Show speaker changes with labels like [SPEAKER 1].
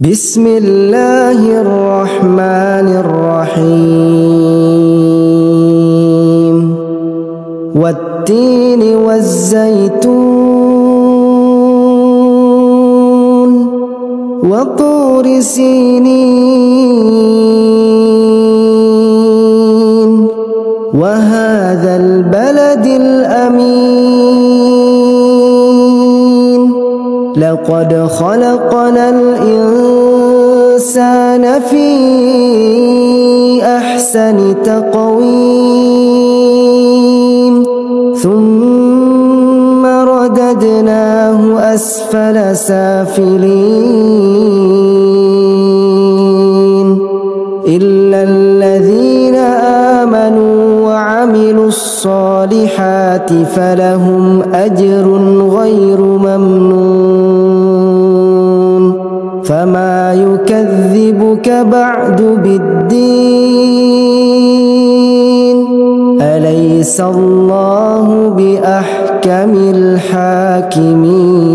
[SPEAKER 1] بسم الله الرحمن الرحيم والتين والزيتون وطور سينين وهذا البلد الأمين لقد خلقنا الإنسان في أحسن تقويم ثم رددناه أسفل سافلين إلا الذين آمنوا وعملوا الصالحات فلهم أجر غير ممنون فما يكذبك بعد بالدين أليس الله بأحكم الحاكمين.